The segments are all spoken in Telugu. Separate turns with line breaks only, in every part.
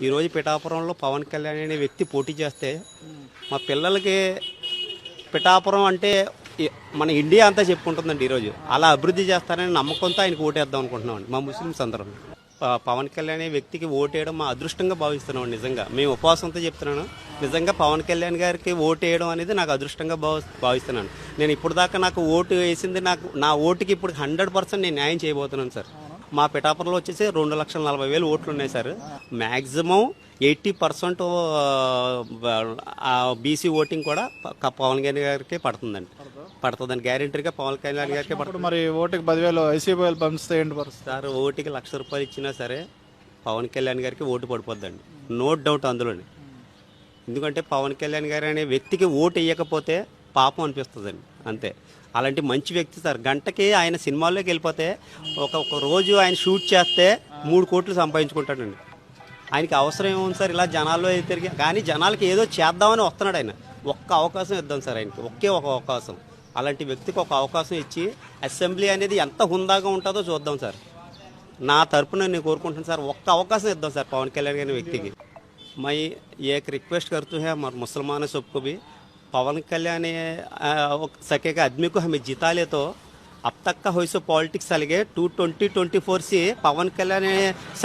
ఈరోజు పిఠాపురంలో పవన్ కళ్యాణ్ అనే వ్యక్తి పోటీ చేస్తే మా పిల్లలకి పిఠాపురం అంటే మన ఇండియా అంతా చెప్పుకుంటుందండి. ఈరోజు అలా అభివృద్ధి చేస్తారని నమ్మకంతో ఆయనకు ఓటేద్దాం అనుకుంటున్నామండి మా ముస్లిమ్స్ అందరం. పవన్ కళ్యాణ్ అనే వ్యక్తికి ఓటేయడం మా అదృష్టంగా భావిస్తున్నాం. నిజంగా మేము ఉపవాసంతో చెప్తున్నాను. నిజంగా పవన్ కళ్యాణ్ గారికి ఓటేయడం అనేది నాకు అదృష్టంగా భావిస్తున్నాను. నేను ఇప్పుడు దాకా నాకు ఓటు వేసింది, నా ఓటుకి ఇప్పుడు 100% నేను న్యాయం చేయబోతున్నాను సార్. మా పిఠాపురంలో వచ్చేసి 2,40,000 ఓట్లు ఉన్నాయి సార్. మ్యాక్సిమం 80% బీసీ ఓటింగ్ కూడా పవన్ కళ్యాణ్ గారికి పడుతుందండి. గ్యారెంటీగా పవన్ కళ్యాణ్ గారికి పడుతుంది.
మరి ఓటుకి 10,000 ఐసీబీఎల్ పంపిస్తే ఏంటి పరిస్థితి
సార్? ఓటుకి ₹1,00,000 ఇచ్చినా సరే పవన్ కళ్యాణ్ గారికి ఓటు పడిపోద్దండి, నో డౌట్ అందులోని. ఎందుకంటే పవన్ కళ్యాణ్ గారు అనే వ్యక్తికి ఓటు వేయకపోతే పాపం అనిపిస్తుందండి, అంతే. అలాంటి మంచి వ్యక్తి సార్. గంటకి ఆయన సినిమాల్లోకి వెళ్ళిపోతే ఒక రోజు ఆయన షూట్ చేస్తే 3 కోట్లు సంపాదించుకుంటాడండి. ఆయనకి అవసరం ఏముంది సార్ ఇలా జనాల్లో తిరిగి? కానీ జనాలకి ఏదో చేద్దామని వస్తున్నాడు ఆయన. ఒక్క అవకాశం ఇద్దాం సార్ ఆయనకి, ఒకే ఒక అవకాశం. అలాంటి వ్యక్తికి ఒక అవకాశం ఇచ్చి అసెంబ్లీ అనేది ఎంత హుందాగా ఉంటుందో చూద్దాం సార్. నా తరపున నేను కోరుకుంటున్నాను సార్, ఒక్క అవకాశం ఇద్దాం సార్ పవన్ కళ్యాణ్ గారి వ్యక్తికి. मैं एक रिक्वेस्ट करते हैं हमारे मुसलमान सबको भी, पवन कल्याण सकेगा आदमी को हमें जिता ले तो अब तक का हो सो पॉलिटिक्स चल गए 2024 से पवन कल्याण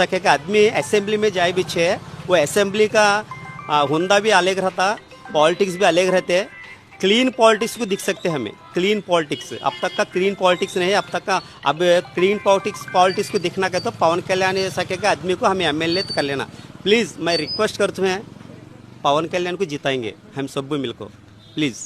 सकेगा आदमी असेंबली में जाए पीछे वो असेंबली का हुंदा भी अलग रहता, पॉलिटिक्स भी अलग रहते, क्लीन पॉलिटिक्स को दिख सकते हमें. क्लीन पॉलिटिक्स अब तक का क्लीन पॉलिटिक्स नहीं, अब तक का अब क्लीन पॉलिटिक्स को दिखना कहते तो पवन कल्याण सकेगा आदमी को हमें एमएलए कर लेना. प्लीज़ मैं रिक्वेस्ट करते हैं, पवन कल्याण को जिताएंगे हम सब मिलकर, प्लीज़.